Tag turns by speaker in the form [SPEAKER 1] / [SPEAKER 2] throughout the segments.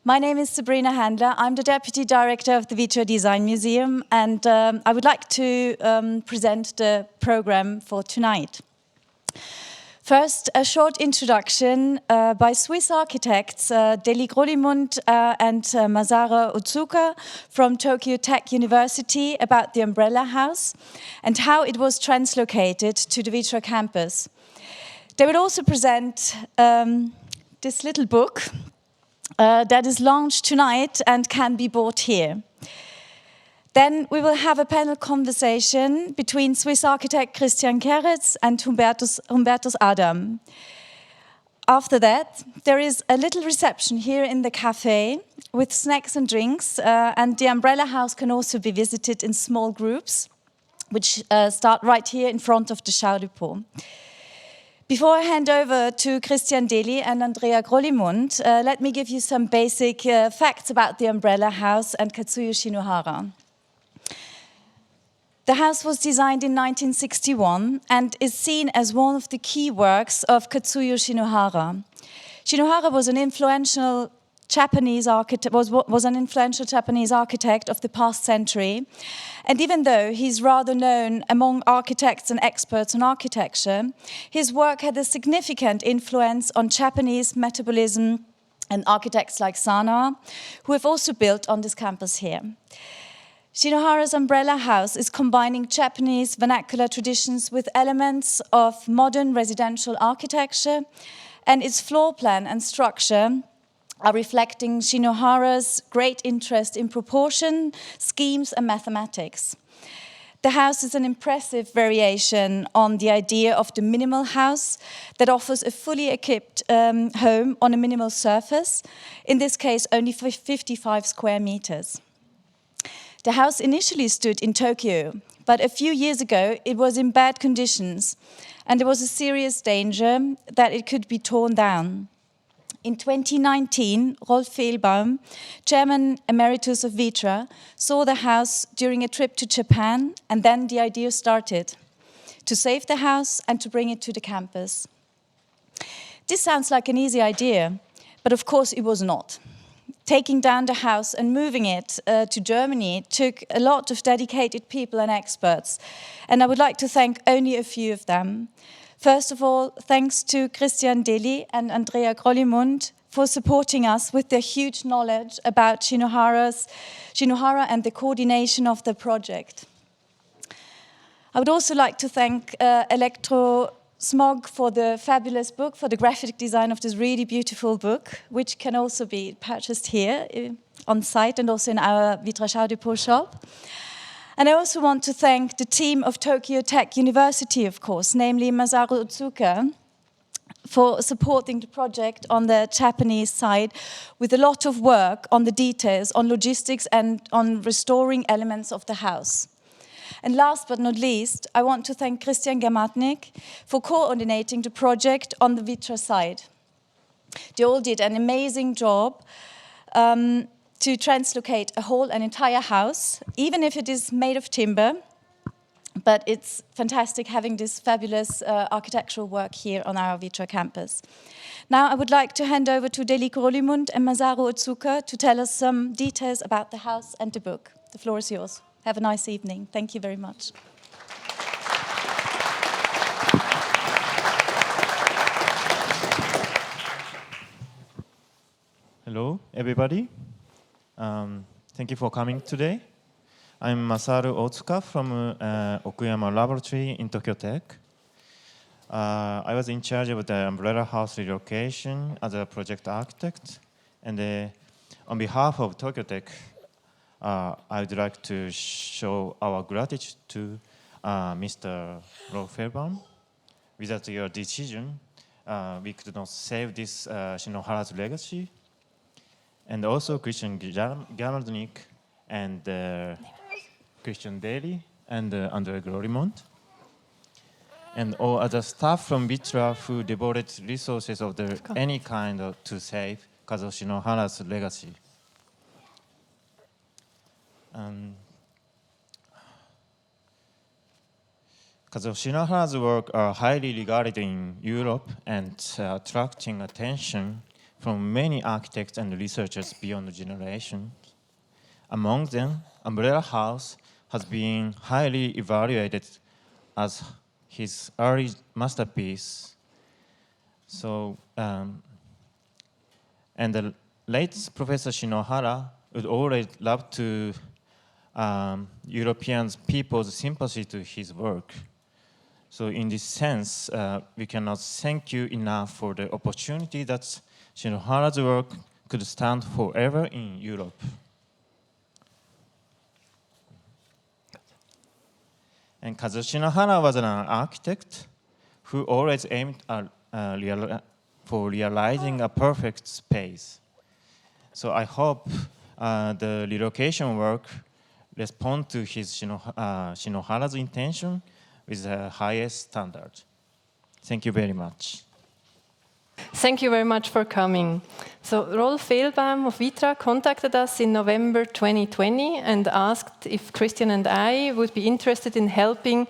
[SPEAKER 1] My name is Sabrina Handler. I'm the Deputy Director of the Vitra Design Museum, and I would like to present the program for tonight. First, a short introduction by Swiss architects DEHLI GROLIMUND and Masaru Otsuka from Tokyo Tech University about the umbrella house and how it was translocated to the Vitra campus. They will also present this little book that is launched tonight and can be bought here. Then we will have a panel conversation between Swiss architect Christian Kerez and Hubertus Adam. After that, there is a little reception here in the cafe with snacks and drinks, and the umbrella house can also be visited in small groups, which start right here in front of the Chau du Pont. Before I hand over to Christian DEHLI and Andrea Grolimund, let me give you some basic facts about the umbrella house and Kazuo Shinohara. The house was designed in 1961 and is seen as one of the key works of Kazuo Shinohara. Shinohara was an influential Japanese architect of the past century, and even though he's rather known among architects and experts on architecture, his work had a significant influence on Japanese metabolism and architects like Sana, who have also built on this campus here. Shinohara's umbrella house is combining Japanese vernacular traditions with elements of modern residential architecture, and its floor plan and structure are reflecting Shinohara's great interest in proportion, schemes and mathematics. The house is an impressive variation on the idea of the minimal house that offers a fully equipped home on a minimal surface, in this case only for 55 square meters. The house initially stood in Tokyo, but a few years ago it was in bad conditions and there was a serious danger that it could be torn down. In 2019, Rolf Fehlbaum, Chairman Emeritus of Vitra, saw the house during a trip to Japan, and then the idea started to save the house and to bring it to the campus. This sounds like an easy idea, but of course it was not. Taking down the house and moving it to Germany took a lot of dedicated people and experts, and I would like to thank only a few of them. First of all, thanks to Christian DEHLI and Andrea Grolimund for supporting us with their huge knowledge about Shinohara and the coordination of the project. I would also like to thank Electro Smog for the fabulous book, for the graphic design of this really beautiful book, which can also be purchased here on site and also in our Vitra Chau du Pont shop. And I also want to thank the team of Tokyo Tech University, of course, namely Masaru Otsuka, for supporting the project on the Japanese side with a lot of work on the details, on logistics and on restoring elements of the house. And last but not least, I want to thank Christian Germatnik for coordinating the project on the Vitra side. They all did an amazing job to translocate an entire house, even if it is made of timber. But it's fantastic having this fabulous architectural work here on our Vitra campus. Now I would like to hand over to DEHLI GROLIMUND and Masaru Otsuka to tell us some details about the house and the book. The floor is yours. Have a nice evening. Thank you very much.
[SPEAKER 2] Hello, everybody. Thank you for coming today. I'm Masaru Otsuka from Okuyama Laboratory in Tokyo Tech. I was in charge of the umbrella house relocation as a project architect. And on behalf of Tokyo Tech, I would like to show our gratitude to Mr. Rolf Fehlbaum. Without your decision, we could not save this Shinohara's legacy. And also Christian Germatnik and Christian DEHLI and Andrea Grolimund. And all other staff from Vitra who devoted resources of any kind to save Kazuo Shinohara's legacy. Kazuo Shinohara's work are highly regarded in Europe and attracting attention from many architects and researchers beyond generations. Among them, Umbrella House has been highly evaluated as his early masterpiece. So, and the late Professor Shinohara would always love to European people's sympathy to his work. So in this sense, we cannot thank you enough for the opportunity that Shinohara's work could stand forever in Europe. And Kazuo Shinohara was an architect who always aimed at, for realizing a perfect space. So I hope the relocation work responds to his Shinohara's intention with the highest standard. Thank you very much.
[SPEAKER 3] Thank you very much for coming. So Rolf Fehlbaum of Vitra contacted us in November 2020 and asked if Christian and I would be interested in helping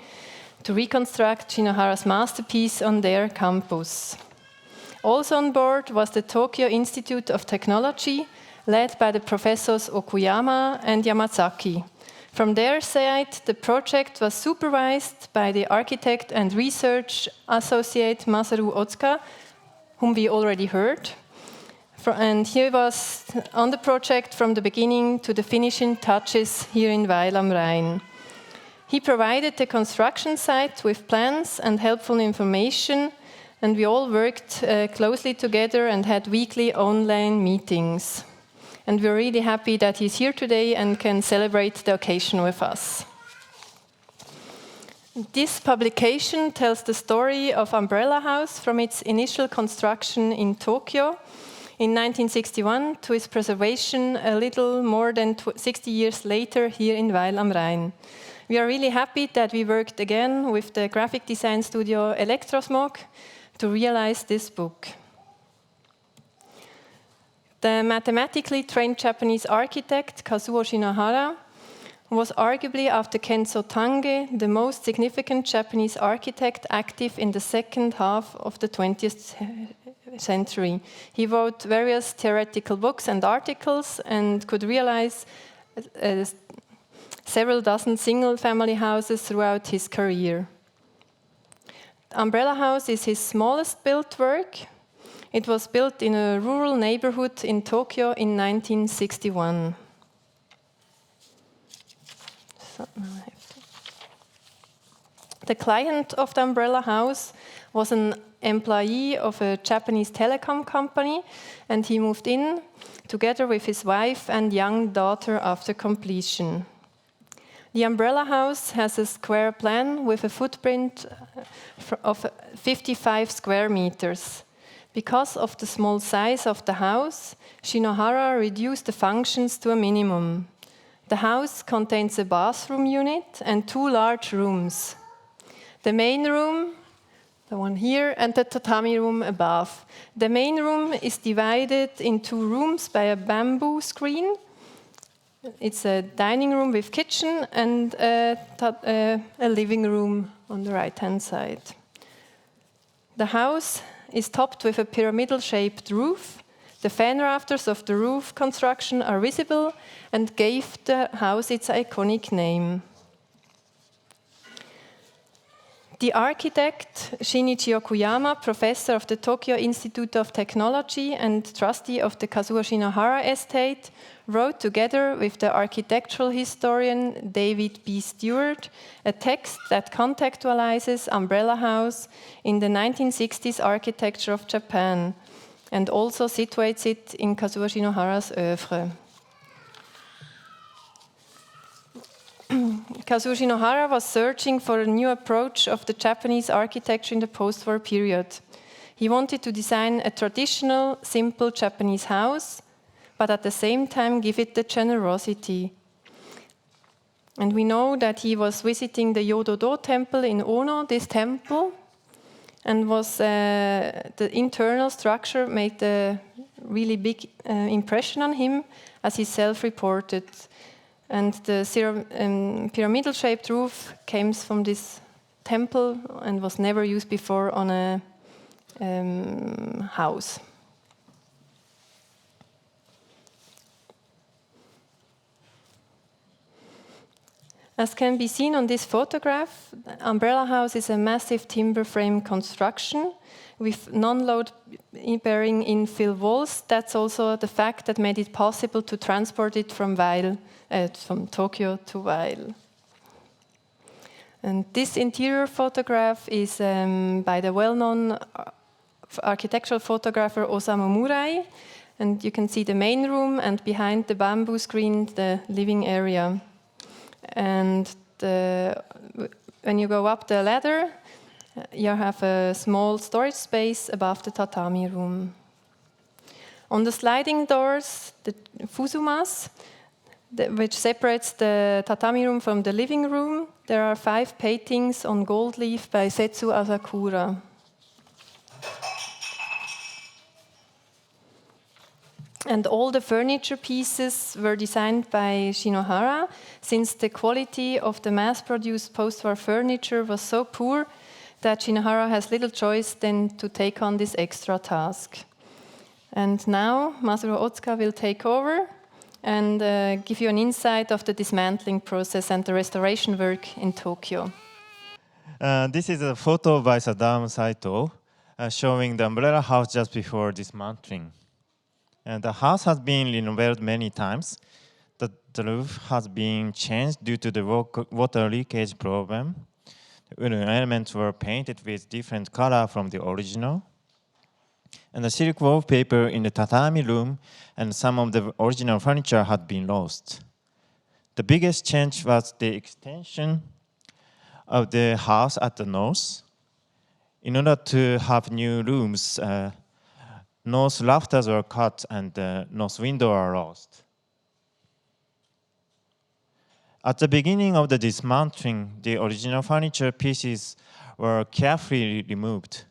[SPEAKER 3] to reconstruct Shinohara's masterpiece on their campus. Also on board was the Tokyo Institute of Technology, led by the professors Okuyama and Yamazaki. From their side, the project was supervised by the architect and research associate Masaru Otsuka, whom we already heard. And he was on the project from the beginning to the finishing touches here in Weil am Rhein. He provided the construction site with plans and helpful information, and we all worked closely together and had weekly online meetings. And we're really happy that he's here today and can celebrate the occasion with us. This publication tells the story of Umbrella House from its initial construction in Tokyo in 1961 to its preservation a little more than 60 years later here in Weil am Rhein. We are really happy that we worked again with the graphic design studio Elektrosmog to realize this book. The mathematically trained Japanese architect Kazuo Shinohara was arguably, after Kenzo Tange, the most significant Japanese architect active in the second half of the 20th century. He wrote various theoretical books and articles and could realize several dozen single-family houses throughout his career. The Umbrella House is his smallest built work. It was built in a rural neighborhood in Tokyo in 1961. The client of the Umbrella House was an employee of a Japanese telecom company, and he moved in together with his wife and young daughter after completion. The Umbrella House has a square plan with a footprint of 55 square meters. Because of the small size of the house, Shinohara reduced the functions to a minimum. The house contains a bathroom unit and 2 large rooms. The main room, the one here, and the tatami room above. The main room is divided in 2 rooms by a bamboo screen. It's a dining room with kitchen and a living room on the right-hand side. The house is topped with a pyramidal-shaped roof. The fan rafters of the roof construction are visible and gave the house its iconic name. The architect Shinichi Okuyama, professor of the Tokyo Institute of Technology and trustee of the Kazuo Shinohara estate, wrote together with the architectural historian David B. Stewart a text that contextualizes Umbrella House in the 1960s architecture of Japan and also situates it in Kazuo Shinohara's oeuvre. Kazuo Shinohara was searching for a new approach of the Japanese architecture in the post-war period. He wanted to design a traditional, simple Japanese house, but at the same time give it the generosity. And we know that he was visiting the Yodo-do temple in Ono, this temple, and was the internal structure made a really big impression on him, as he self-reported. And the pyramidal-shaped roof came from this temple and was never used before on a house. As can be seen on this photograph, the umbrella house is a massive timber frame construction with non-load bearing infill walls. That's also the fact that made it possible to transport it from Weil, from Tokyo to Weil. And this interior photograph is by the well-known architectural photographer Osamu Murai. And you can see the main room and behind the bamboo screen, the living area. And when you go up the ladder, you have a small storage space above the tatami room. On the sliding doors, the fusumas, which separates the tatami room from the living room, there are 5 paintings on gold leaf by Setsu Asakura. And all the furniture pieces were designed by Shinohara, since the quality of the mass-produced post-war furniture was so poor that Shinohara has little choice than to take on this extra task. And now Masaru Otsuka will take over and give you an insight of the dismantling process and the restoration work in Tokyo.
[SPEAKER 2] This is a photo by Sadam Saito showing the umbrella house just before dismantling. And the house has been renovated many times. The roof has been changed due to the water leakage problem. The wooden elements were painted with different color from the original. And the silk wallpaper in the tatami room and some of the original furniture had been lost. The biggest change was the extension of the house at the north. In order to have new rooms, north rafters were cut and the north window are lost. At the beginning of the dismantling, the original furniture pieces were carefully removed.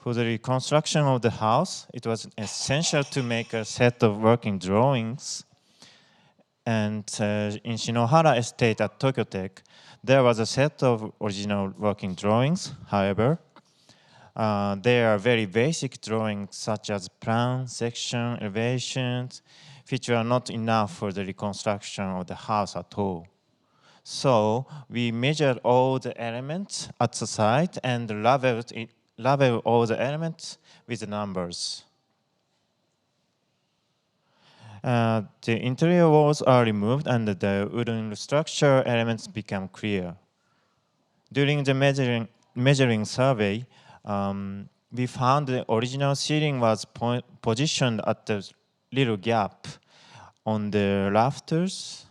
[SPEAKER 2] For the reconstruction of the house, it was essential to make a set of working drawings. And in Shinohara Estate at Tokyo Tech, there was a set of original working drawings. However, they are very basic drawings such as plan, section, elevations, which were not enough for the reconstruction of the house at all. So we measured all the elements at the site and labeled all the elements with the numbers. The interior walls are removed and the wooden structure elements become clear. During the measuring survey, we found the original ceiling was positioned at the little gap on the rafters.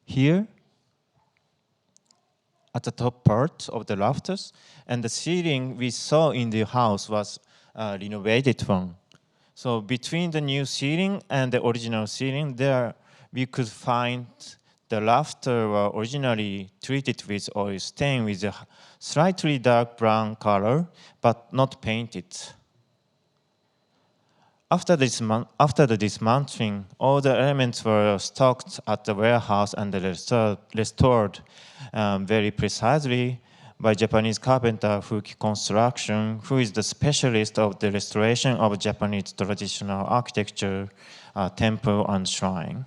[SPEAKER 2] Here, at the top part of the rafters, and the ceiling we saw in the house was renovated one. So between the new ceiling and the original ceiling, there we could find the rafter were originally treated with oil stain with a slightly dark brown color, but not painted. After the dismantling, all the elements were stocked at the warehouse and restored very precisely by Japanese carpenter Fuki Construction, who is the specialist of the restoration of Japanese traditional architecture, temple and shrine.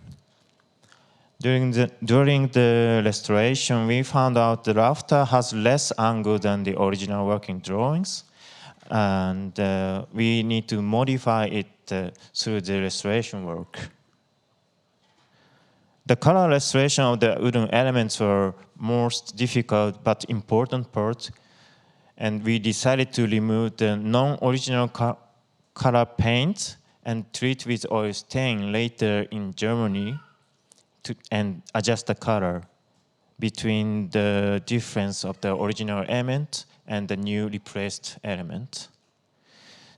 [SPEAKER 2] During the restoration, we found out the rafter has less angle than the original working drawings, and we need to modify it through the restoration work. The color restoration of the wooden elements were most difficult but important part, and we decided to remove the non-original color paint and treat with oil stain later in Germany and adjust the color between the difference of the original element and the new replaced element.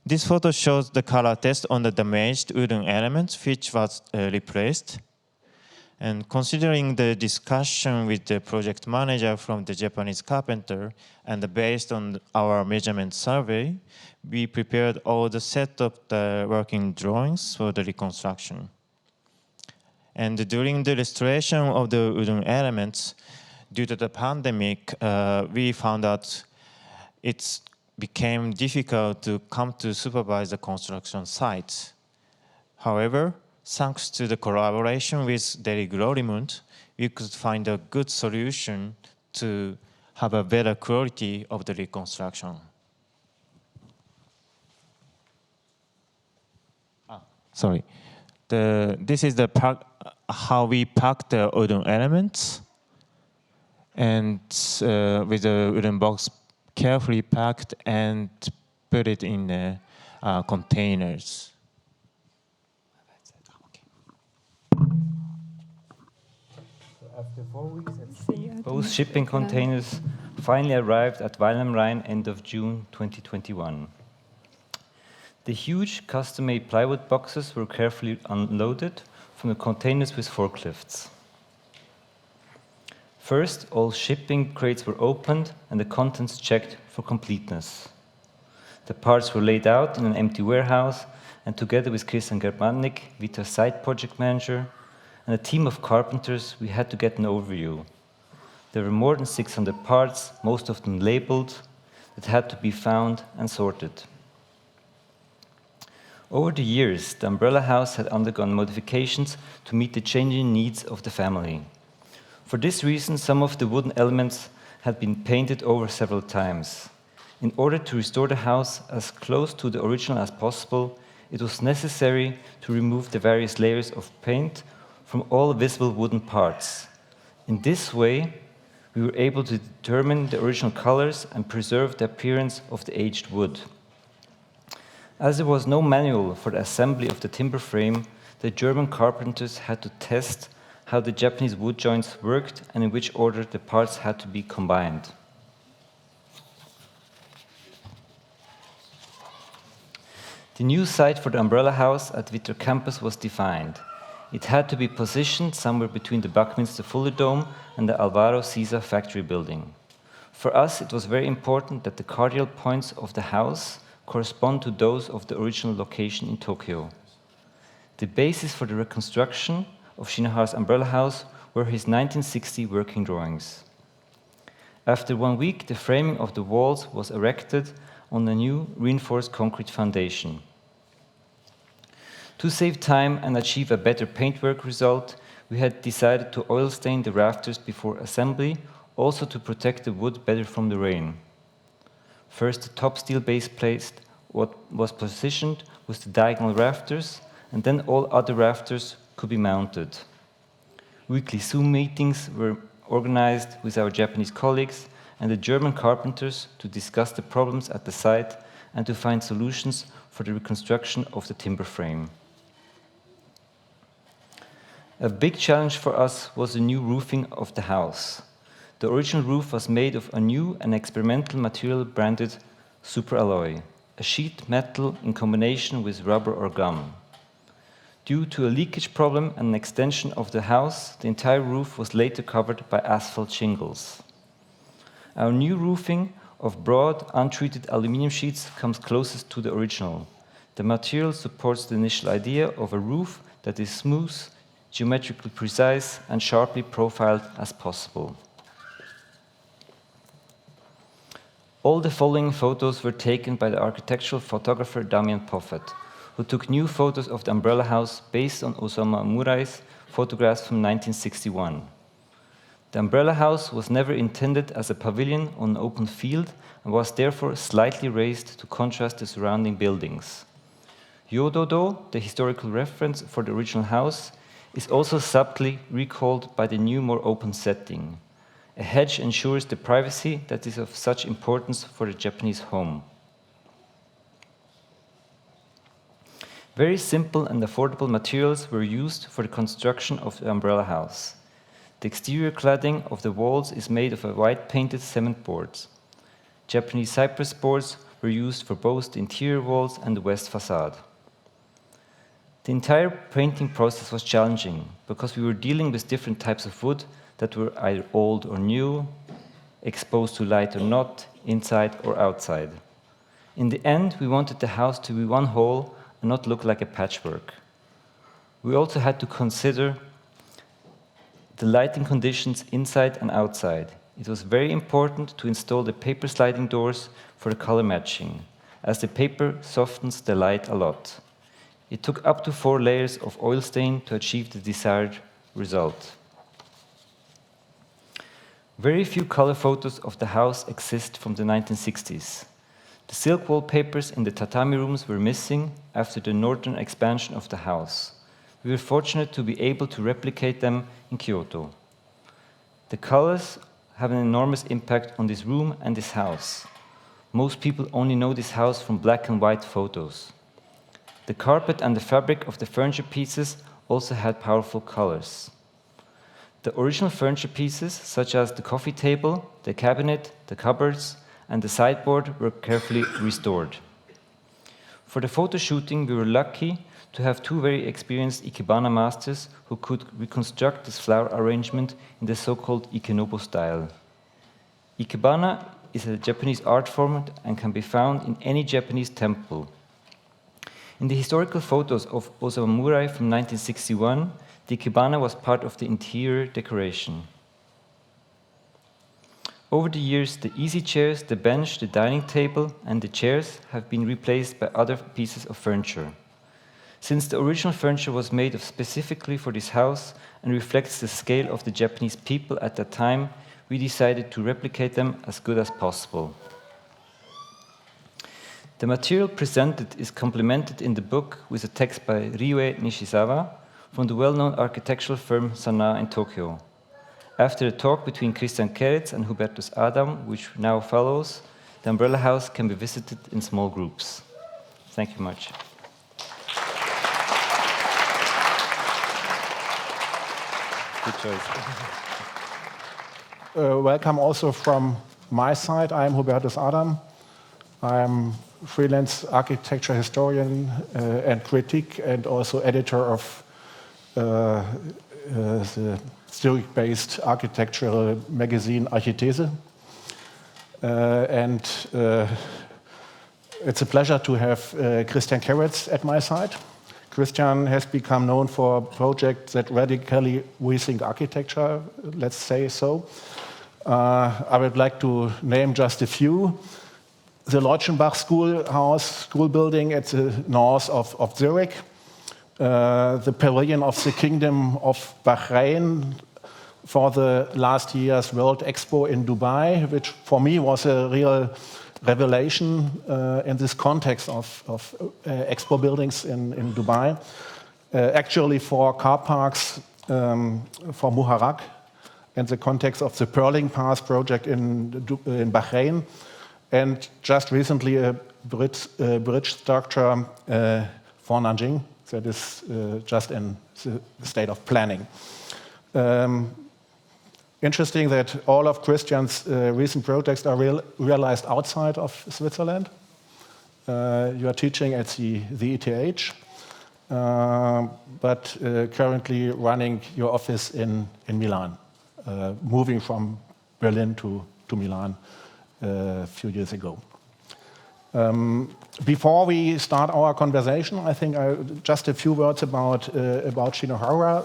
[SPEAKER 2] This photo shows the color test on the damaged wooden element which was replaced. And considering the discussion with the project manager from the Japanese carpenter and based on our measurement survey, we prepared all the set of the working drawings for the reconstruction. And during the restoration of the wooden elements, due to the pandemic, we found out it became difficult to come to supervise the construction site. However, thanks to the collaboration with DEHLI GROLIMUND, we could find a good solution to have a better quality of the reconstruction. Sorry. This is the how we pack the wooden elements, and with the wooden box carefully packed and put it in the containers.
[SPEAKER 4] After 4 weeks at sea, both shipping containers finally arrived at Weil am Rhein end of June 2021. The huge custom-made plywood boxes were carefully unloaded from the containers with forklifts. First, all shipping crates were opened and the contents checked for completeness. The parts were laid out in an empty warehouse, and together with Christian Kerez, Vitra's site project manager, and a team of carpenters, we had to get an overview. There were more than 600 parts, most of them labeled, that had to be found and sorted. Over the years, the umbrella house had undergone modifications to meet the changing needs of the family. For this reason, some of the wooden elements had been painted over several times. In order to restore the house as close to the original as possible, it was necessary to remove the various layers of paint from all visible wooden parts. In this way, we were able to determine the original colors and preserve the appearance of the aged wood. As there was no manual for the assembly of the timber frame, the German carpenters had to test how the Japanese wood joints worked and in which order the parts had to be combined. The new site for the umbrella house at Vitra Campus was defined. It had to be positioned somewhere between the Buckminster Fuller Dome and the Alvaro Siza factory building. For us, it was very important that the cardinal points of the house correspond to those of the original location in Tokyo. The basis for the reconstruction of Shinohara's umbrella house were his 1960 working drawings. After 1 week, the framing of the walls was erected on a new reinforced concrete foundation. To save time and achieve a better paintwork result, we had decided to oil stain the rafters before assembly, also to protect the wood better from the rain. First, the top steel base placed what was positioned with the diagonal rafters, and then all other rafters could be mounted. Weekly Zoom meetings were organized with our Japanese colleagues and the German carpenters to discuss the problems at the site and to find solutions for the reconstruction of the timber frame. A big challenge for us was the new roofing of the house. The original roof was made of a new and experimental material branded superalloy, a sheet metal in combination with rubber or gum. Due to a leakage problem and an extension of the house, the entire roof was later covered by asphalt shingles. Our new roofing of broad, untreated aluminum sheets comes closest to the original. The material supports the initial idea of a roof that is smooth, geometrically precise, and sharply profiled as possible. All the following photos were taken by the architectural photographer Damian Poffet, who took new photos of the umbrella house based on Osamu Murai's photographs from 1961. The umbrella house was never intended as a pavilion on an open field and was therefore slightly raised to contrast the surrounding buildings. Yododo, the historical reference for the original house, is also subtly recalled by the new, more open setting. A hedge ensures the privacy that is of such importance for the Japanese home. Very simple and affordable materials were used for the construction of the umbrella house. The exterior cladding of the walls is made of a white-painted cement boards. Japanese cypress boards were used for both the interior walls and the west facade. The entire painting process was challenging because we were dealing with different types of wood that were either old or new, exposed to light or not, inside or outside. In the end, we wanted the house to be one whole and not look like a patchwork. We also had to consider the lighting conditions inside and outside. It was very important to install the paper sliding doors for the color matching, as the paper softens the light a lot. It took up to 4 layers of oil stain to achieve the desired result. Very few color photos of the house exist from the 1960s. The silk wallpapers in the tatami rooms were missing after the northern expansion of the house. We were fortunate to be able to replicate them in Kyoto. The colors have an enormous impact on this room and this house. Most people only know this house from black and white photos. The carpet and the fabric of the furniture pieces also had powerful colors. The original furniture pieces, such as the coffee table, the cabinet, the cupboards, and the sideboard, were carefully restored. For the photo shooting, we were lucky to have 2 very experienced ikebana masters who could reconstruct this flower arrangement in the so-called ikenobo style. Ikebana is a Japanese art form and can be found in any Japanese temple. In the historical photos of Osamurai from 1961, the ikebana was part of the interior decoration. Over the years, the easy chairs, the bench, the dining table, and the chairs have been replaced by other pieces of furniture. Since the original furniture was made specifically for this house and reflects the scale of the Japanese people at that time, we decided to replicate them as good as possible. The material presented is complemented in the book with a text by Ryue Nishizawa from the well-known architectural firm Sana in Tokyo. After a talk between Christian Kerez and Hubertus Adam, which now follows, the umbrella house can be visited in small groups. Thank you much. Good choice.
[SPEAKER 5] Welcome also from my side. I am Hubertus Adam. I am freelance architecture historian and critic, and also editor of the Zurich-based architectural magazine Archithese. It's a pleasure to have Christian Kerez at my side. Christian has become known for projects that radically rethink architecture, let's say so. I would like to name just a few. The Leutschenbach school building at the north of Zurich, the pavilion of the Kingdom of Bahrain for the last year's World Expo in Dubai, which for me was a real revelation in this context of expo buildings in Dubai. Actually for car parks for Muharraq in the context of the Pearling Pass project in Bahrain. And just recently, a bridge structure for Nanjing that is just in the state of planning. Interesting that all of Christian's recent projects are realized outside of Switzerland. You are teaching at the ETH, but currently running your office in Milan, moving from Berlin to Milan a few years ago. Before we start our conversation, I think just a few words about Shinohara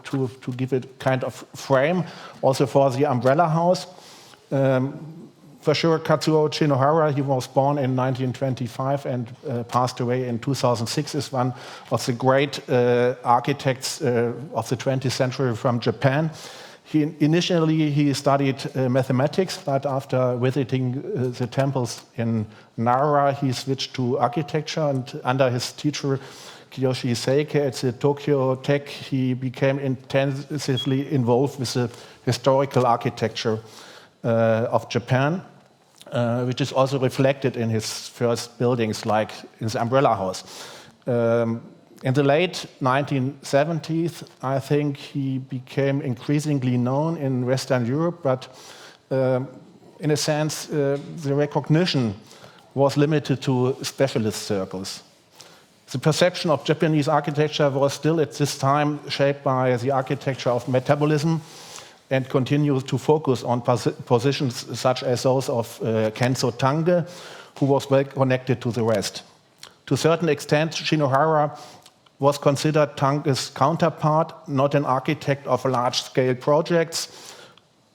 [SPEAKER 5] to give it kind of frame, also for the umbrella house. For sure, Kazuo Shinohara, he was born in 1925 and passed away in 2006, is one of the great architects of the 20th century from Japan. Initially, he studied mathematics, but after visiting the temples in Nara, he switched to architecture, and under his teacher, Kiyoshi Seike at the Tokyo Tech, he became intensively involved with the historical architecture of Japan, which is also reflected in his first buildings, like in the umbrella house. In the late 1970s, I think he became increasingly known in Western Europe, but in a sense, the recognition was limited to specialist circles. The perception of Japanese architecture was still at this time shaped by the architecture of metabolism and continues to focus on positions such as those of Kenzo Tange, who was well connected to the West. To a certain extent, Shinohara was considered Tange's counterpart, not an architect of large-scale projects,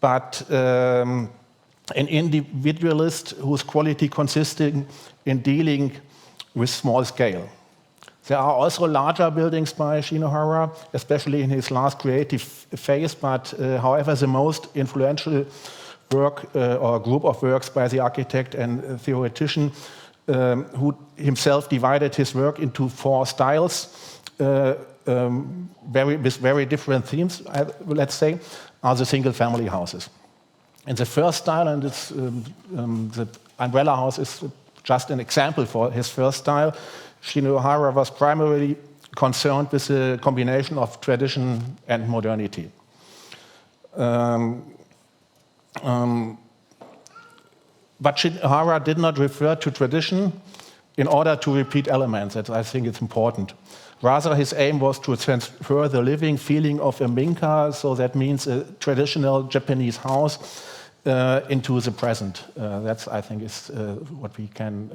[SPEAKER 5] but an individualist whose quality consisted in dealing with small scale. There are also larger buildings by Shinohara, especially in his last creative phase, but however, the most influential work or group of works by the architect and theoretician who himself divided his work into 4 styles, with very different themes, let's say, are the single-family houses. And the first style, and it's, the umbrella house is just an example for his first style. Shinohara was primarily concerned with the combination of tradition and modernity. But Shinohara did not refer to tradition in order to repeat elements. That I think it's important. Rather, his aim was to transfer the living feeling of a minka, so that means a traditional Japanese house, into the present. That's, I think, is what we can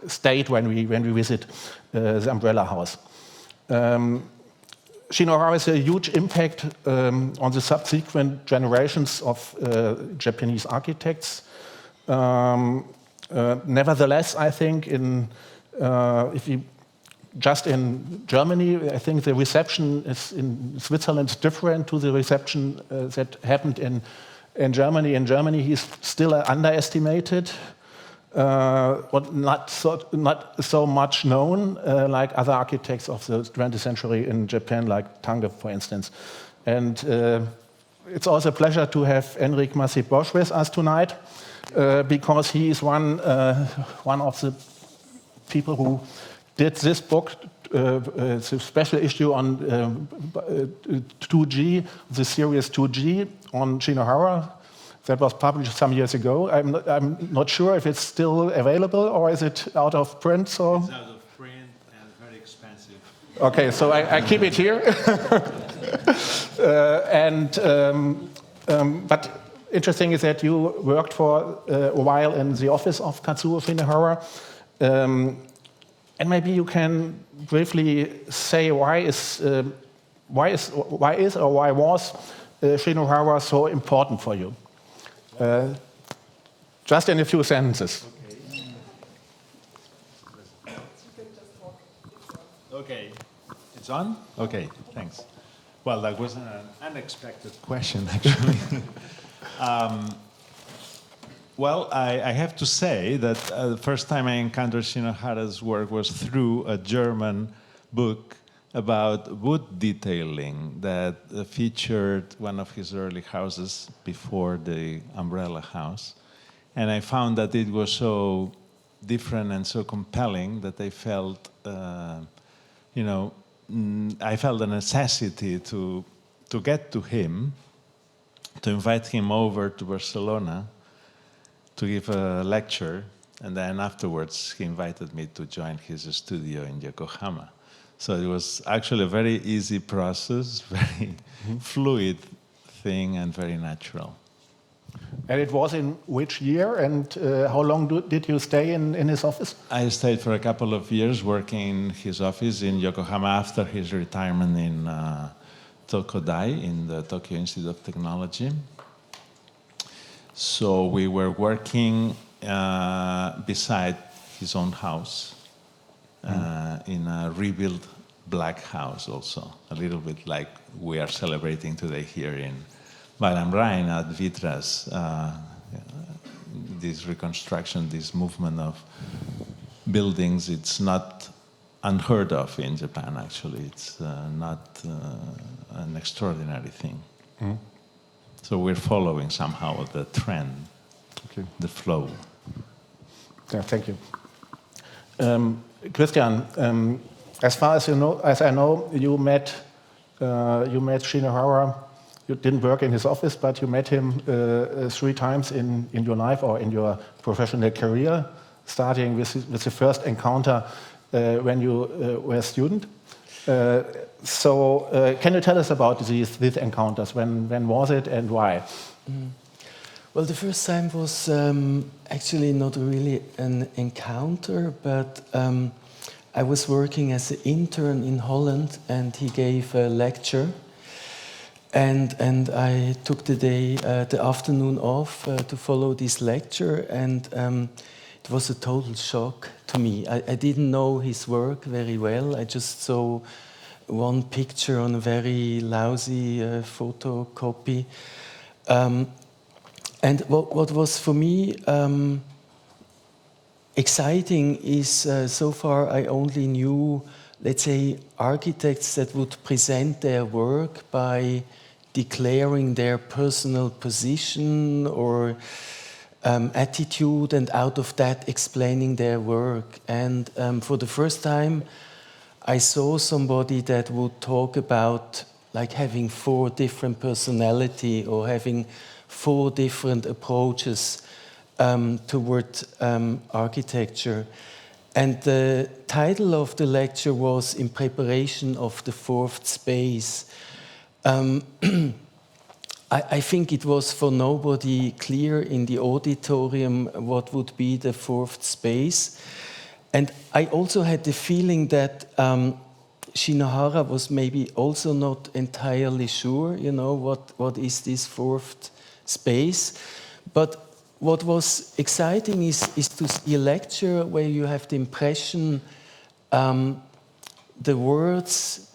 [SPEAKER 5] state when we visit the umbrella house. Shinohara has a huge impact on the subsequent generations of Japanese architects. Nevertheless, I think if you just in Germany, I think the reception in Switzerland is different to the reception that happened in Germany. In Germany, he's still underestimated, but not so much known like other architects of the 20th century in Japan, like Tange, for instance. And it's also a pleasure to have Enric Massey-Bosch with us tonight, because he is one of the people who did this book. It's a special issue on 2G, the series 2G on Shinohara. That was published some years ago. I'm not sure if it's still available or is it out of print. So
[SPEAKER 6] it's out of print and very expensive.
[SPEAKER 5] Okay, so I keep it here. But interesting is that you worked for a while in the office of Kazuo Shinohara. And maybe you can briefly say why was Shinohara so important for you? Just in a few sentences.
[SPEAKER 6] Okay, it's on? Okay, thanks. Well, that was an unexpected question, actually. Well, I have to say that the first time I encountered Shinohara's work was through a German book about wood detailing that featured one of his early houses before the umbrella house. And I found that it was so different and so compelling that I felt, I felt a necessity to get to him, to invite him over to Barcelona to give a lecture, and then afterwards he invited me to join his studio in Yokohama. So it was actually a very easy process, very fluid thing, and very natural.
[SPEAKER 5] And it was in which year, and how long did you stay in his office?
[SPEAKER 6] I stayed for a couple of years working in his office in Yokohama after his retirement in Tokodai, in the Tokyo Institute of Technology. So we were working beside his own house in a rebuilt black house also, a little bit like we are celebrating today here in Weil am Rhein at Vitra's, this reconstruction, this movement of buildings. It's not unheard of in Japan, actually. It's not an extraordinary thing. Mm-hmm. So we're following somehow the trend, okay, the flow.
[SPEAKER 5] Yeah, thank you. Christian, as far as I know, you met Shinohara. You didn't work in his office, but you met him 3 times in your life or in your professional career, starting with the first encounter when you were a student. So can you tell us about these encounters? When was it and why?
[SPEAKER 7] Well, the first time was actually not really an encounter, but I was working as an intern in Holland, and he gave a lecture. And I took the afternoon off to follow this lecture, and it was a total shock to me. I didn't know his work very well. I just saw one picture on a very lousy photocopy. And what was for me exciting is so far I only knew, let's say, architects that would present their work by declaring their personal position or attitude, and out of that explaining their work. And for the first time, I saw somebody that would talk about like having 4 different personality or having 4 different approaches toward architecture. And the title of the lecture was In Preparation of the Fourth Space. I think it was for nobody clear in the auditorium what would be the fourth space. And I also had the feeling that Shinohara was maybe also not entirely sure, you know, what is this fourth space. But what was exciting is to see a lecture where you have the impression the words,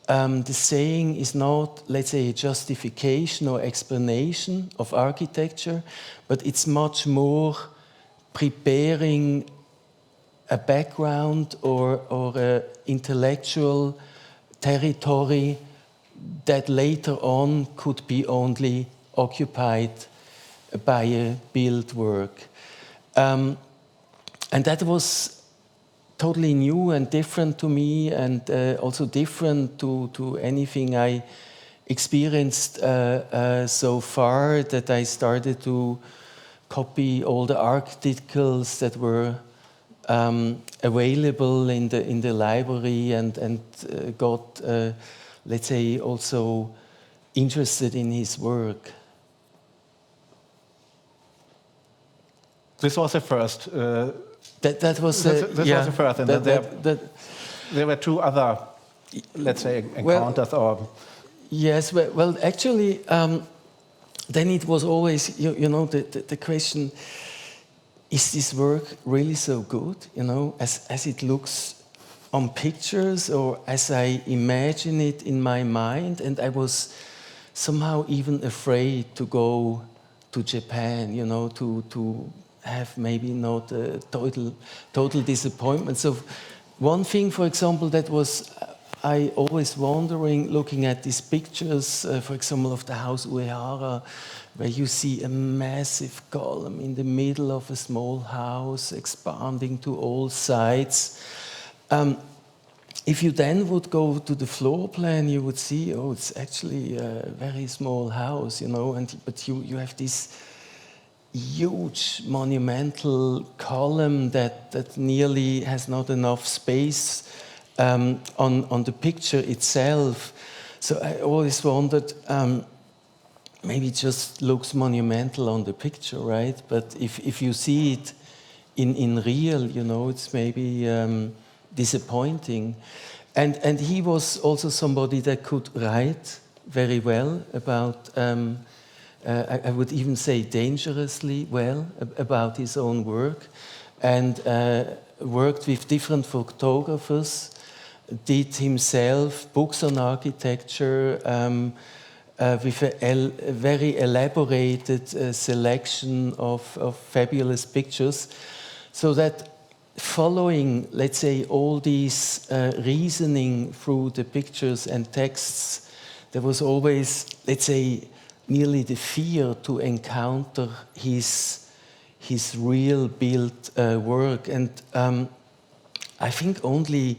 [SPEAKER 7] the saying is not, let's say, a justification or explanation of architecture, but it's much more preparing a background or an intellectual territory that later on could be only occupied by a build work. And that was totally new and different to me, and also different to anything I experienced so far, that I started to copy all the articles that were available in the library, and got, let's say, also interested in his work.
[SPEAKER 5] This was the first.
[SPEAKER 7] That was
[SPEAKER 5] this was the first, and there were 2 other, let's say, encounters.
[SPEAKER 7] Yes, well, actually, then it was always, you know, the question: is this work really so good? You know, as it looks on pictures, or as I imagine it in my mind? And I was somehow even afraid to go to Japan, you know, to have maybe not a total disappointment. So one thing, for example, that was I always wondering, looking at these pictures, for example, of the house Uehara, where you see a massive column in the middle of a small house expanding to all sides. If you then would go to the floor plan, you would see, oh, it's actually a very small house, you know, but you have this huge monumental column that nearly has not enough space on the picture itself. So I always wondered, maybe it just looks monumental on the picture, right? But if you see it in real, you know, it's maybe disappointing. And he was also somebody that could write very well about, I would even say dangerously well, about his own work, and worked with different photographers, did himself books on architecture, with a very elaborated selection of fabulous pictures, so that following, let's say, all these reasoning through the pictures and texts, there was always, let's say, nearly the fear to encounter his real built work. And I think only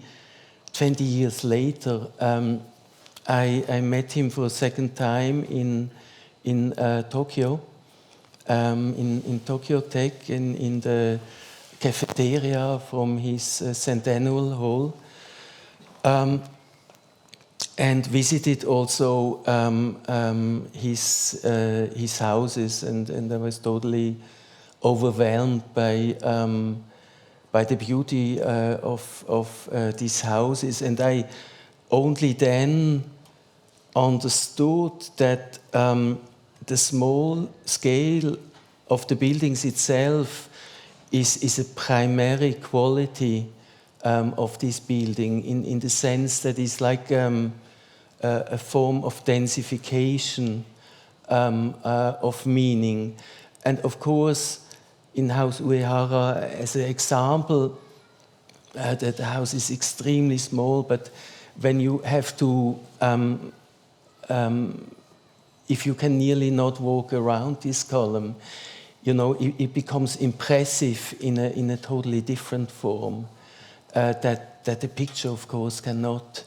[SPEAKER 7] 20 years later, I met him for a second time in Tokyo, in Tokyo Tech, in the cafeteria from his centennial hall, and visited also his houses, and I was totally overwhelmed by the beauty of these houses. And I only then understood that the small scale of the buildings itself is a primary quality of this building in the sense that it's like a form of densification of meaning. And of course, in House Uehara, as an example, that the house is extremely small, but when you have to, if you can nearly not walk around this column, you know, it becomes impressive in a totally different form that the picture, of course, cannot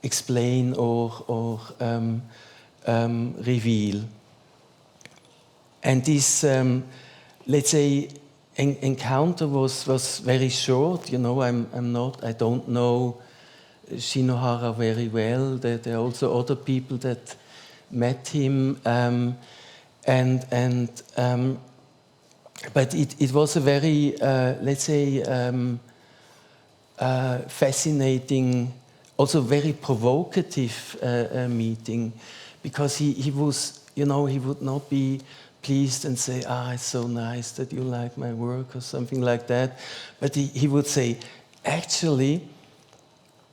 [SPEAKER 7] explain or reveal. And this, let's say, encounter was very short. You know, I don't know Shinohara very well. There are also other people that met him, but it was a very, let's say, fascinating, also very provocative meeting, because he was, you know, he would not be pleased and say, it's so nice that you like my work or something like that. But he would say, actually,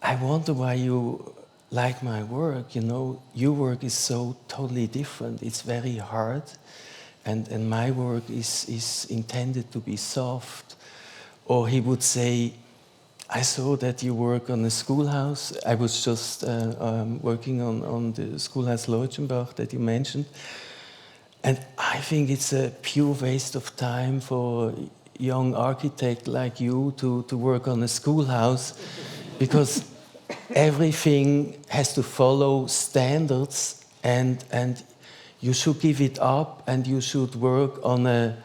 [SPEAKER 7] I wonder why you like my work. You know, your work is so totally different. It's very hard. And my work is intended to be soft. Or he would say, I saw that you work on a schoolhouse. I was just working on the schoolhouse Leutzenbach that you mentioned. And I think it's a pure waste of time for a young architect like you to work on a schoolhouse, because everything has to follow standards, and you should give it up, and you should work on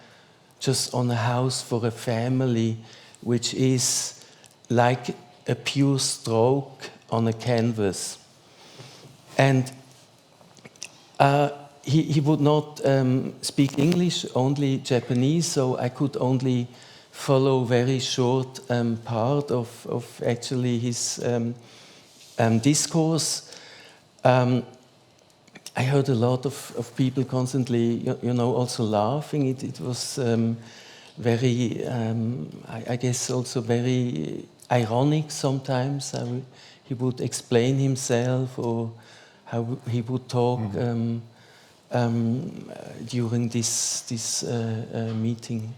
[SPEAKER 7] just on a house for a family, which is like a pure stroke on a canvas. And he would not speak English, only Japanese, so I could only follow very short part of actually his discourse. I heard a lot of people constantly, you know, also laughing. It was very, I guess, also very ironic sometimes. How he would explain himself, or how he would talk during this meeting.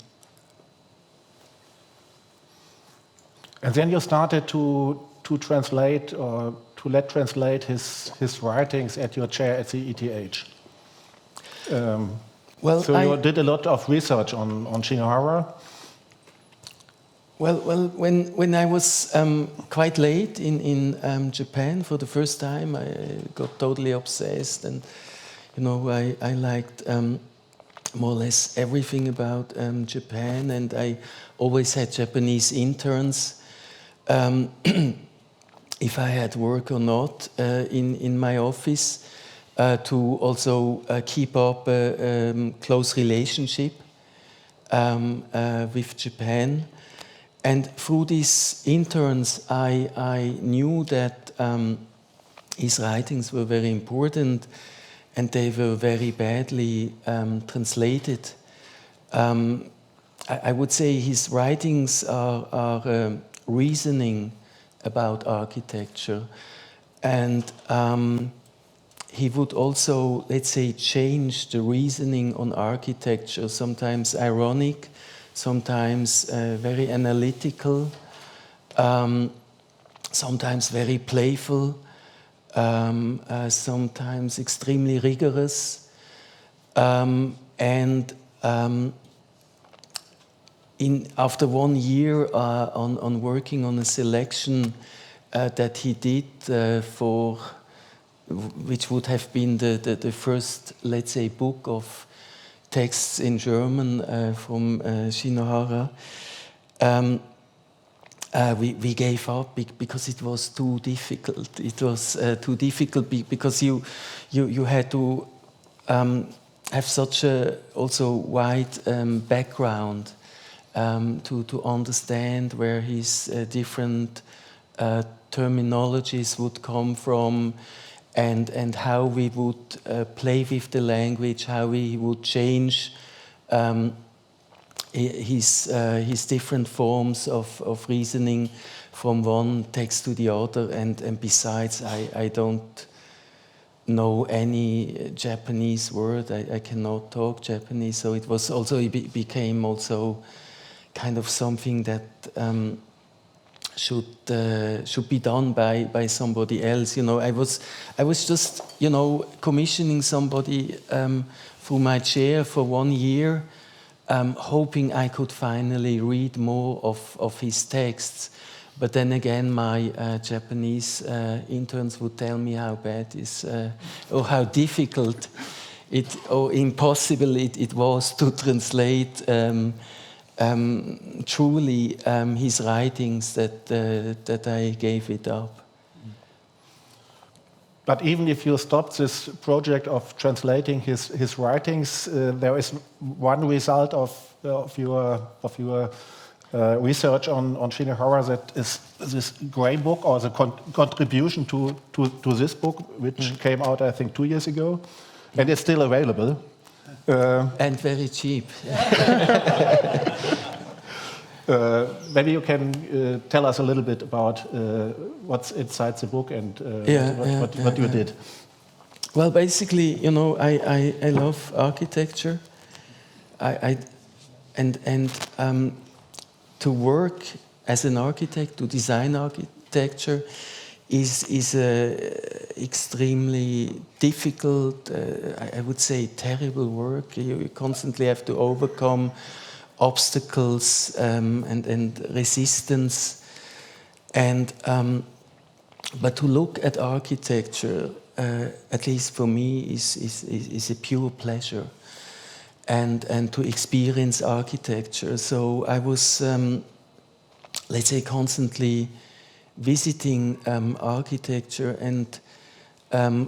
[SPEAKER 5] And then you started to translate, or to let translate his writings at your chair at the ETH.
[SPEAKER 7] Well,
[SPEAKER 5] so you did a lot of research on Shinohara.
[SPEAKER 7] Well, when I was quite late in Japan for the first time, I got totally obsessed, and you know, I liked more or less everything about Japan, and I always had Japanese interns. If I had work or not in my office, to also keep up a close relationship with Japan. And through these interns, I knew that his writings were very important, and they were very badly translated. I would say his writings are reasoning about architecture, and he would also, let's say, change the reasoning on architecture, sometimes ironic, sometimes very analytical, sometimes very playful, sometimes extremely rigorous, and after 1 year on working on a selection that he did for, which would have been the first, let's say, book of texts in German from Shinohara, we gave up because it was too difficult. It was too difficult because you had to have such a also wide background to understand where his different terminologies would come from, and how we would play with the language, how we would change his different forms of reasoning from one text to the other, and besides, I don't know any Japanese word. I cannot talk Japanese, so it was also, it became also kind of something that should be done by somebody else. You know, I was just, you know, commissioning somebody through my chair for 1 year, hoping I could finally read more of his texts. But then again, my Japanese interns would tell me how bad is, or how difficult or impossible it was to translate truly his writings, that I gave it up.
[SPEAKER 5] But even if you stop this project of translating his writings, there is one result of your research on Shinohara, that is this grey book, or the contribution to this book, which came out, I think, 2 years ago, and it's still available.
[SPEAKER 7] And very cheap.
[SPEAKER 5] Maybe you can tell us a little bit about what's inside the book and what you did.
[SPEAKER 7] Well, basically, you know, I love architecture. To work as an architect, to design architecture, is extremely difficult, I would say terrible work. You constantly have to overcome obstacles and resistance. But to look at architecture, at least for me, is a pure pleasure. And to experience architecture. So I was, let's say, constantly visiting architecture, and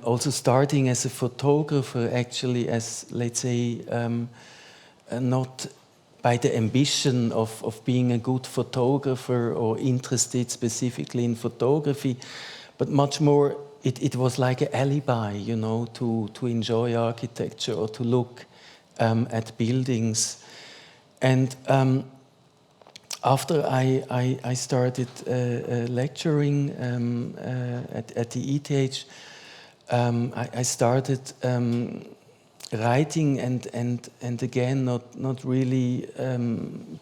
[SPEAKER 7] also starting as a photographer, actually, as, let's say, not by the ambition of being a good photographer or interested specifically in photography, but much more, it was like an alibi, you know, to enjoy architecture or to look at buildings. And after I started lecturing at the ETH, I started writing, and again, not really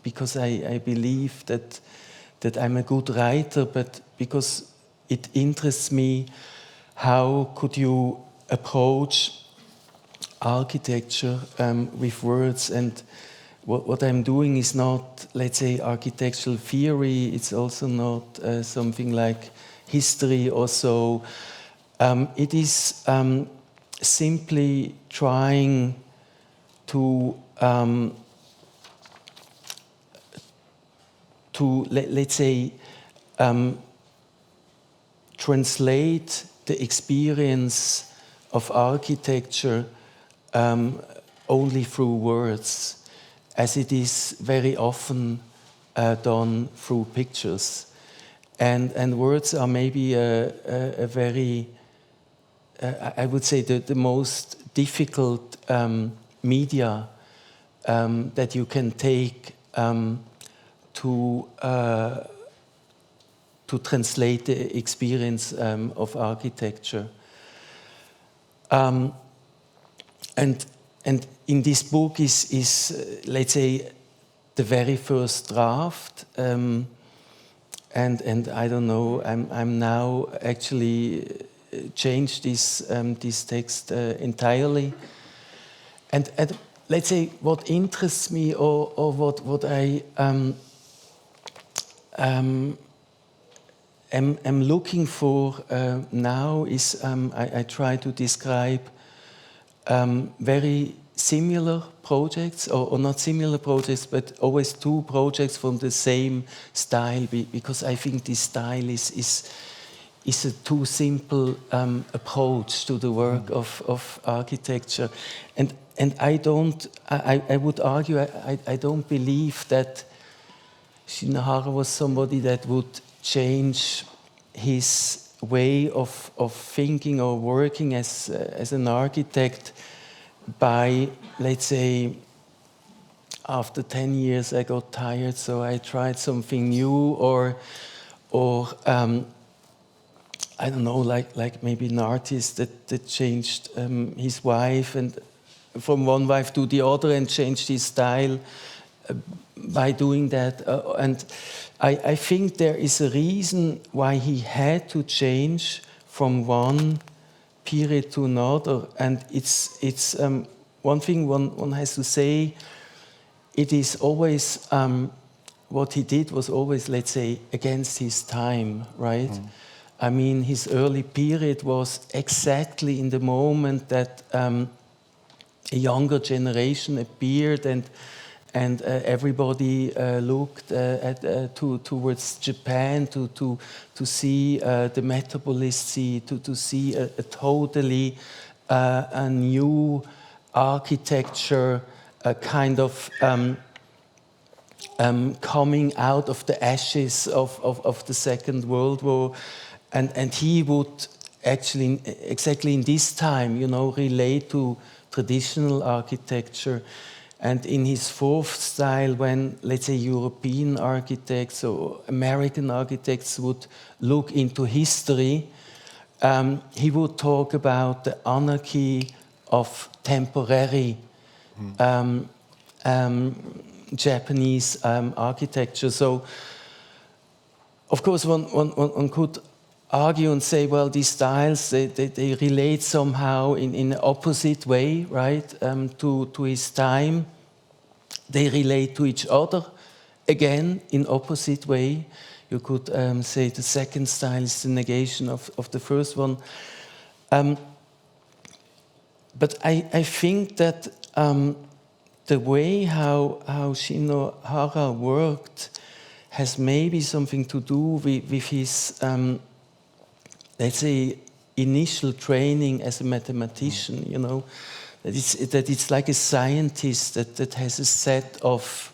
[SPEAKER 7] because I believe that I'm a good writer, but because it interests me, how could you approach architecture with words. And what I'm doing is not, let's say, architectural theory. It's also not something like history or so. It is simply trying to let's say, translate the experience of architecture only through words, as it is very often done through pictures. And words are maybe a very, I would say, the most difficult media that you can take to translate the experience of architecture. And in this book is let's say, the very first draft, and I don't know. I'm now actually changed this text entirely. And let's say what interests me, or what I am looking for now is I try to describe very similar projects, or not similar projects, but always two projects from the same style, because I think this style is a too simple approach to the work of architecture. And I would argue, I don't believe that Shinohara was somebody that would change his way of thinking or working as an architect by, let's say, after 10 years I got tired, so I tried something new, or I don't know, like maybe an artist that changed his wife, and from one wife to the other, and changed his style by doing that. And I think there is a reason why he had to change from one period to another. And it's one thing one has to say. It is always what he did was always, let's say, against his time, right? I mean, his early period was exactly in the moment that a younger generation appeared, and everybody looked towards Japan to see the metabolists, to see a totally a new architecture, a kind of coming out of the ashes of the Second World War. And he would actually, exactly in this time, relate to traditional architecture. And in his fourth style, when, let's say, European architects or American architects would look into history, he would talk about the anarchy of temporary Japanese architecture. So, of course, one could argue and say, well, these styles, they relate somehow in an opposite way, right, to his time. They relate to each other, again, in opposite way. You could say the second style is the negation of the first one. But I think that the way how Shinohara worked has maybe something to do with his let's say, initial training as a mathematician, that it's like a scientist that has a set of,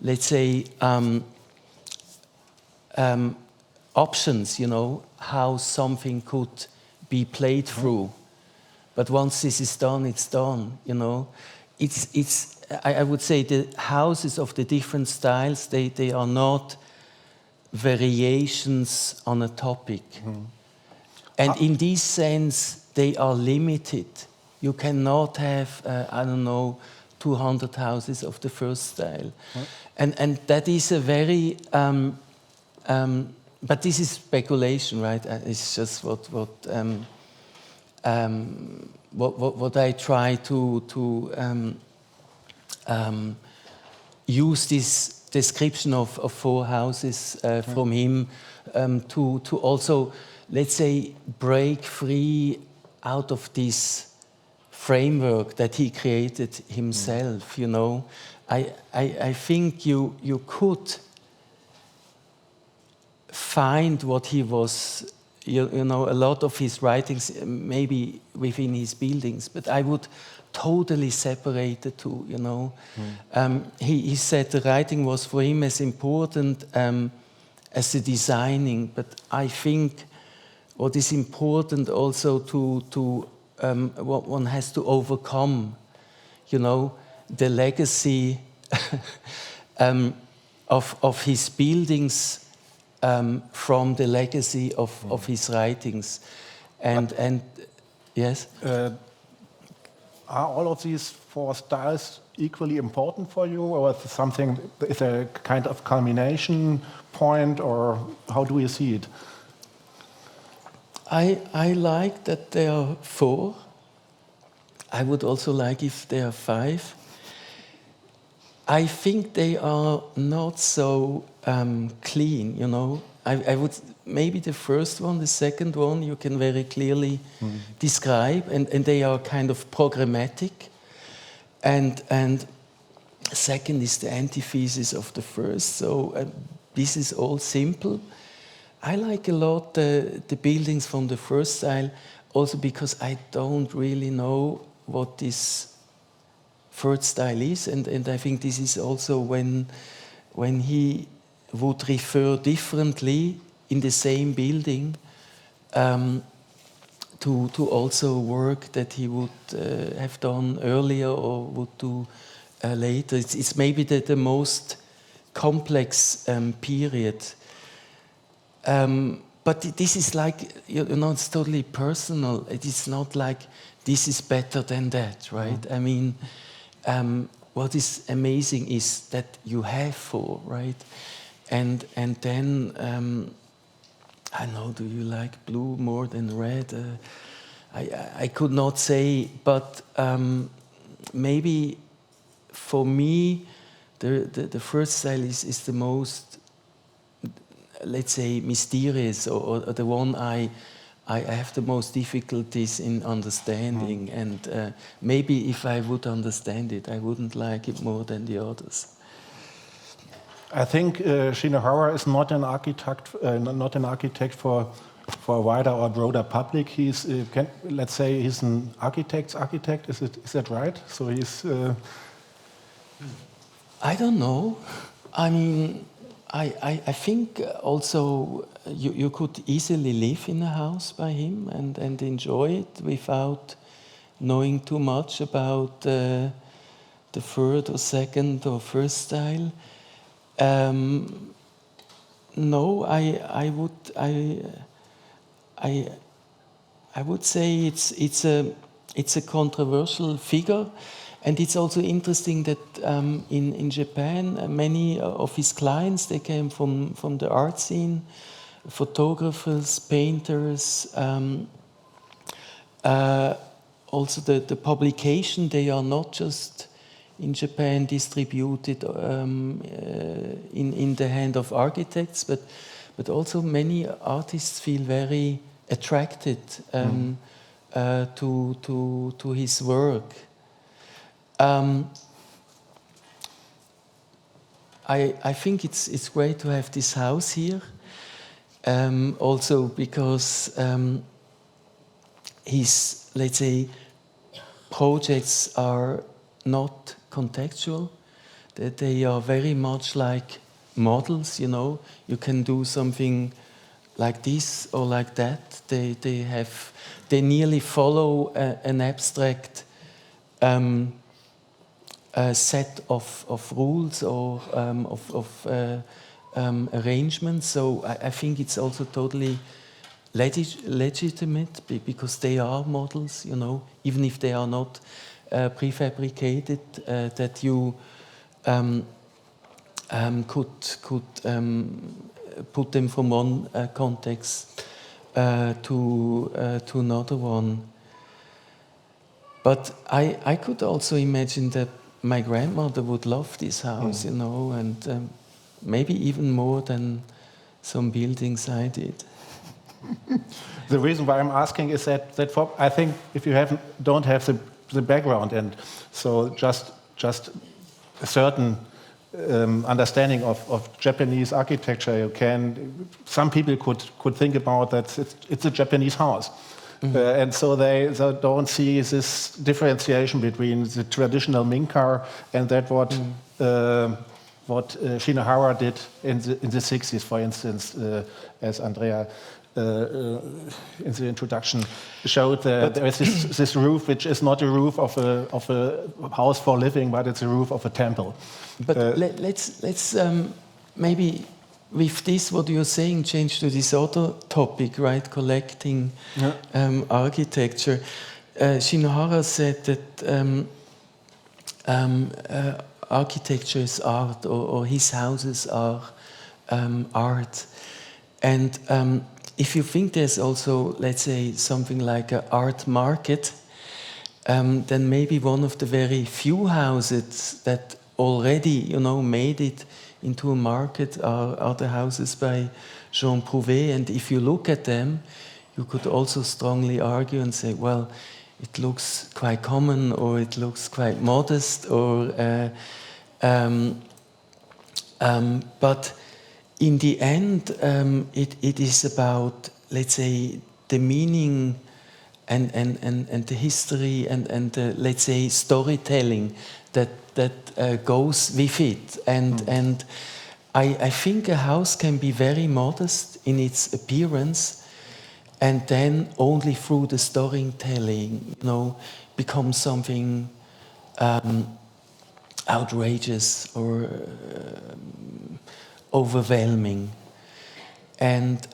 [SPEAKER 7] let's say, options, how something could be played through. But once this is done, it's done, I would say the houses of the different styles, they are not variations on a topic. And in this sense, they are limited. You cannot have, 200 houses of the first style. And that is a very, but this is speculation, right? It's just what I try to use this description of four houses from him to also, let's say, break free out of this framework that he created himself, I think you could find what he was, a lot of his writings maybe within his buildings, but I would totally separate the two, He said the writing was for him as important as the designing, but I think what is important also to what one has to overcome, the legacy of his buildings from the legacy of his writings, and yes.
[SPEAKER 5] Are all of these four styles equally important for you, or is something is a kind of culmination point, or how do you see it?
[SPEAKER 7] I like that there are four. I would also like if there are five. I think they are not so clean, I would, maybe the first one, the second one, you can very clearly describe, and they are kind of programmatic. And second is the antithesis of the first, so this is all simple. I like a lot the buildings from the first style, also because I don't really know what this third style is, and I think this is also when he would refer differently in the same building to also work that he would have done earlier or would do later. It's maybe the most complex period. But this is like, it's totally personal. It is not like this is better than that, right? I mean, what is amazing is that you have four, right? And then, I know, do you like blue more than red? I could not say, but maybe for me, the first style is the most, let's say, mysterious, or the one I have the most difficulties in understanding. And maybe if I would understand it, I wouldn't like it more than the others.
[SPEAKER 5] I think Shinohara is not an architect for a wider or broader public. He's, let's say, he's an architect's architect. Is that right? So he's.
[SPEAKER 7] I don't know. I mean, I think also you could easily live in a house by him and enjoy it without knowing too much about the third or second or first style. No, I would say it's a controversial figure, and it's also interesting that in Japan many of his clients, they came from the art scene, photographers, painters. Also the publication, they are not just in Japan distributed in the hand of architects, but also many artists feel very attracted to his work. I think it's great to have this house here, also because his, let's say, projects are not contextual, that they are very much like models, You can do something like this or like that. They nearly follow an abstract set of rules or of arrangements. So I think it's also totally legitimate because they are models, even if they are not prefabricated, that you could put them from one context to another one. But I could also imagine that my grandmother would love this house, and maybe even more than some buildings I did.
[SPEAKER 5] The reason why I'm asking is that I think if you don't have the background and so just a certain understanding of Japanese architecture, some people could think about that it's a Japanese house. And so they don't see this differentiation between the traditional Mincar and that what Shinohara did in the 60s, for instance, as Andrea in the introduction showed. There is this roof, which is not a roof of a house for living, but it's a roof of a temple.
[SPEAKER 7] But let's maybe with this, what you're saying, change to this other topic, right? Collecting architecture. Shinohara said that architecture is art, or his houses are art. And if you think there's also, let's say, something like an art market, then maybe one of the very few houses that already, made it into a market are the houses by Jean Prouvé. And if you look at them, you could also strongly argue and say, well, it looks quite common, or it looks quite modest, or but in the end, it is about, let's say, the meaning and the history and the, let's say, storytelling that goes with it. And I think a house can be very modest in its appearance, and then only through the storytelling, become something outrageous or overwhelming. And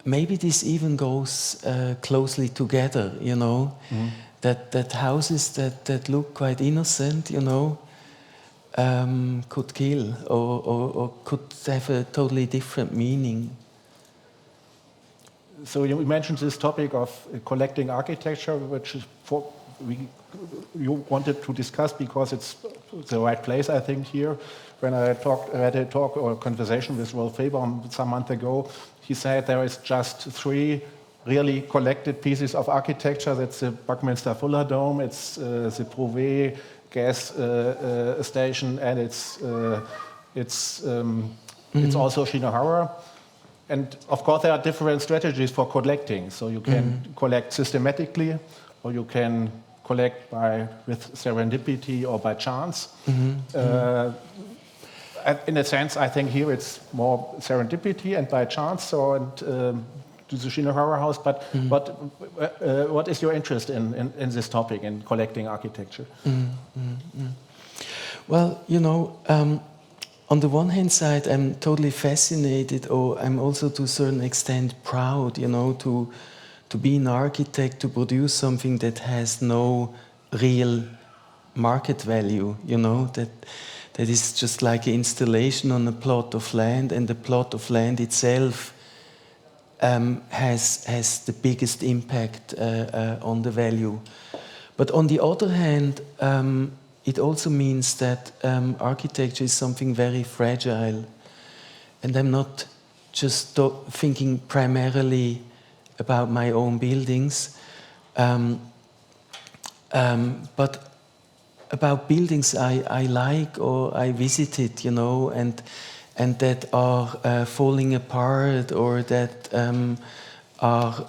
[SPEAKER 7] maybe this even goes closely together, you know, that houses that look quite innocent, you know, could kill or could have a totally different meaning.
[SPEAKER 5] So you mentioned this topic of collecting architecture, which is you wanted to discuss because it's the right place, I think, here. When I had a talk or a conversation with Rolf Fehlbaum some month ago, he said there is just 3 really collected pieces of architecture. That's the Buckminster Fuller Dome, it's the Prouvé gas station, and it's also Shinohara. And of course, there are different strategies for collecting. So you can collect systematically, or you can collect with serendipity or by chance. In a sense, I think here it's more serendipity and by chance. So to the Shinohara house. But what is your interest in this topic, in collecting architecture?
[SPEAKER 7] Well, you know, on the one hand side, I'm totally fascinated, or I'm also to a certain extent proud, you know, to be an architect, to produce something that has no real market value, you know, that is just like an installation on a plot of land, and the plot of land itself has the biggest impact on the value. But on the other hand, it also means that architecture is something very fragile. And I'm not just thinking primarily about my own buildings, but about buildings I like or I visited, you know, and that are falling apart, or that are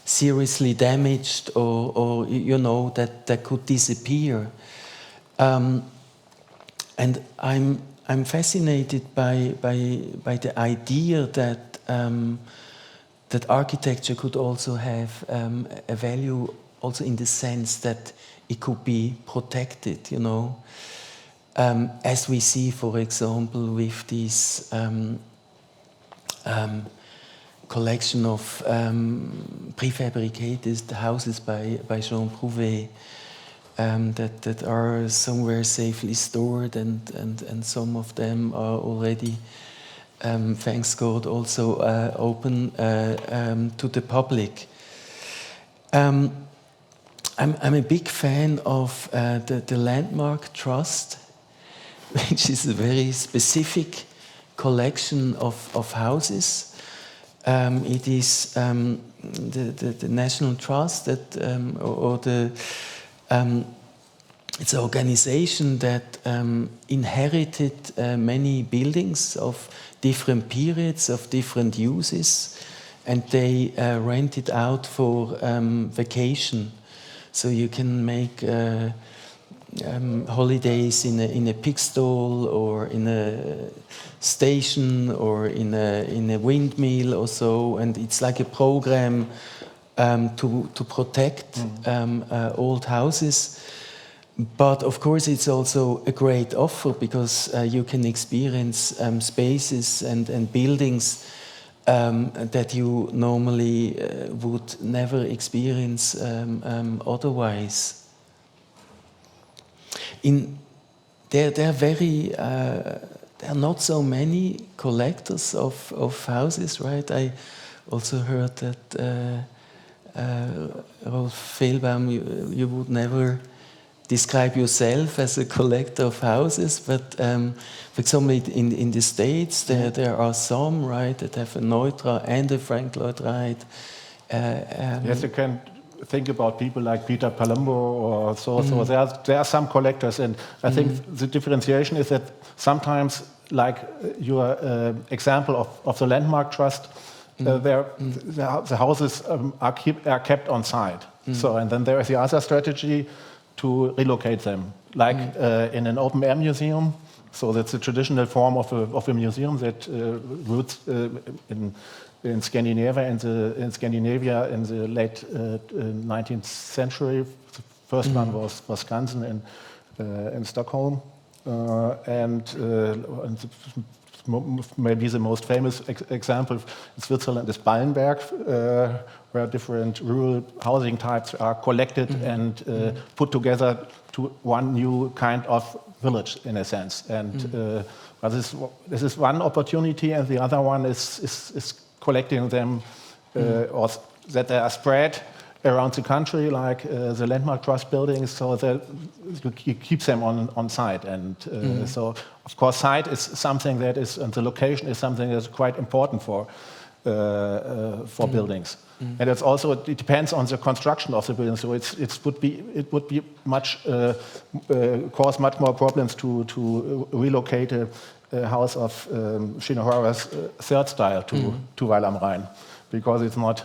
[SPEAKER 7] seriously damaged, or you know, that could disappear. And I'm fascinated by the idea that architecture could also have a value, also in the sense that it could be protected, you know. As we see, for example, with this collection of prefabricated houses by Jean Prouvé, that are somewhere safely stored, and some of them are already, thanks God, also open to the public. I'm a big fan of the Landmark Trust, which is a very specific collection of houses. It is the National Trust that, it's an organization that inherited many buildings of different periods, of different uses, and they rent it out for vacation. So you can make holidays in a pig stall, or in a station, or in a windmill or so, and it's like a program to protect old houses. But of course, it's also a great offer, because you can experience spaces and buildings that you normally would never experience otherwise. There are not so many collectors of houses, right? I also heard that Rolf Fehlbaum, you would never describe yourself as a collector of houses, but for example, in the States, there are some, right, that have a Neutra and a Frank Lloyd Wright.
[SPEAKER 5] Yes, you can think about people like Peter Palumbo or so. So there are some collectors, and I think the differentiation is that sometimes, like your example of the Landmark Trust, the houses are kept on site. So, and then there is the other strategy to relocate them, like in an open-air museum. So that's a traditional form of a museum that roots in Scandinavia in the late 19th century. The first one was Skansen in Stockholm. And maybe the most famous example in Switzerland is Ballenberg, where different rural housing types are collected and put together to one new kind of village, in a sense. And but this is one opportunity, and the other one is collecting them, or that they are spread around the country, like the landmark trust buildings, so that you keep them on site. And so, of course, site is something that is, and the location is something that's quite important for buildings. And it's also, it depends on the construction of the building. So it would be much cause much more problems to relocate a house of Shinohara's third style to Weil am Rhein, because it's not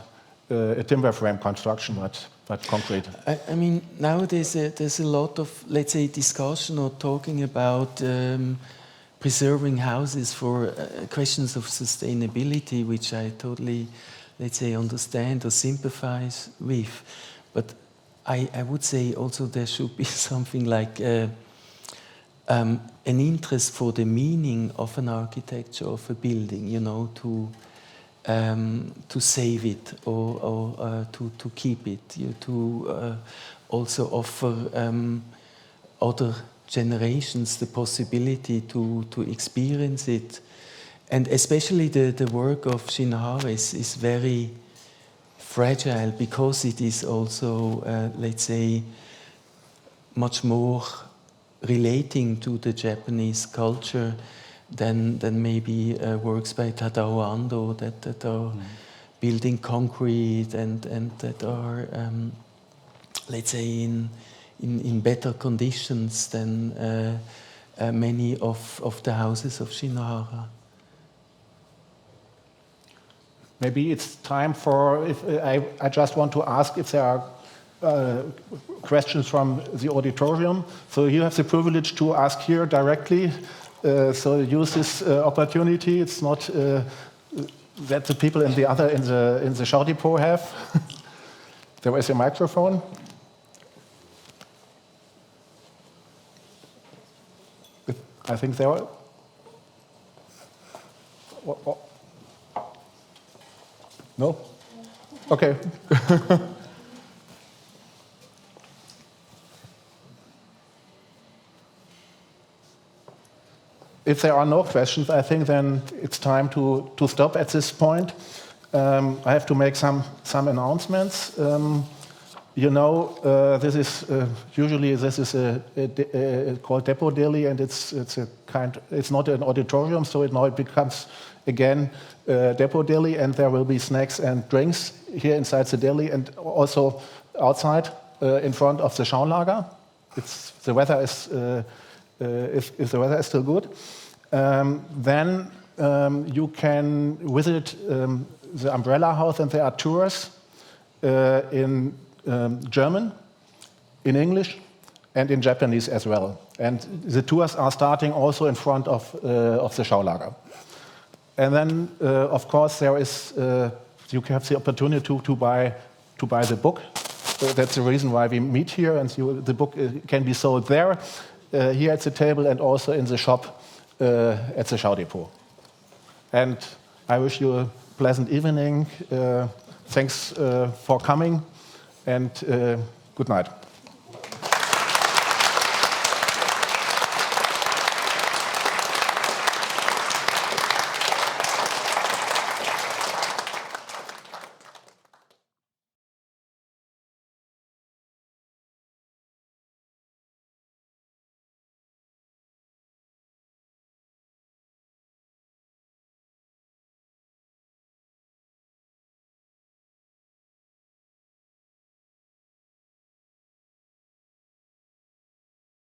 [SPEAKER 5] a timber frame construction, but concrete.
[SPEAKER 7] I mean, now there's a lot of, let's say, discussion or talking about preserving houses for questions of sustainability, which I totally, let's say, understand or sympathize with. But I would say also there should be something like an interest for the meaning of an architecture of a building, you know, to save it or to keep it, to also offer other generations the possibility to experience it. And especially the work of Shinohara is very fragile, because it is also, let's say, much more relating to the Japanese culture than maybe works by Tadao Ando that are building concrete and that are, let's say, in better conditions than many of the houses of Shinohara.
[SPEAKER 5] Maybe it's time for, I just want to ask if there are questions from the auditorium. So you have the privilege to ask here directly. So use this opportunity. It's not that the people in the show depot have. There is a microphone. I think there are. No? Okay. If there are no questions, I think then it's time to stop at this point. I have to make some announcements. You know, this is usually called Depot Deli, and it's not an auditorium, so now it becomes again Depot Deli, and there will be snacks and drinks here inside the deli, and also outside in front of the Schaulager. If the weather is still good, then you can visit the Umbrella House, and there are tours in German, in English, and in Japanese as well. And the tours are starting also in front of the Schaulager. And then, of course, there is you have the opportunity to buy the book. That's the reason why we meet here, and the book can be sold there, here at the table, and also in the shop at the Schau Depot. And I wish you a pleasant evening. Thanks for coming, and good night.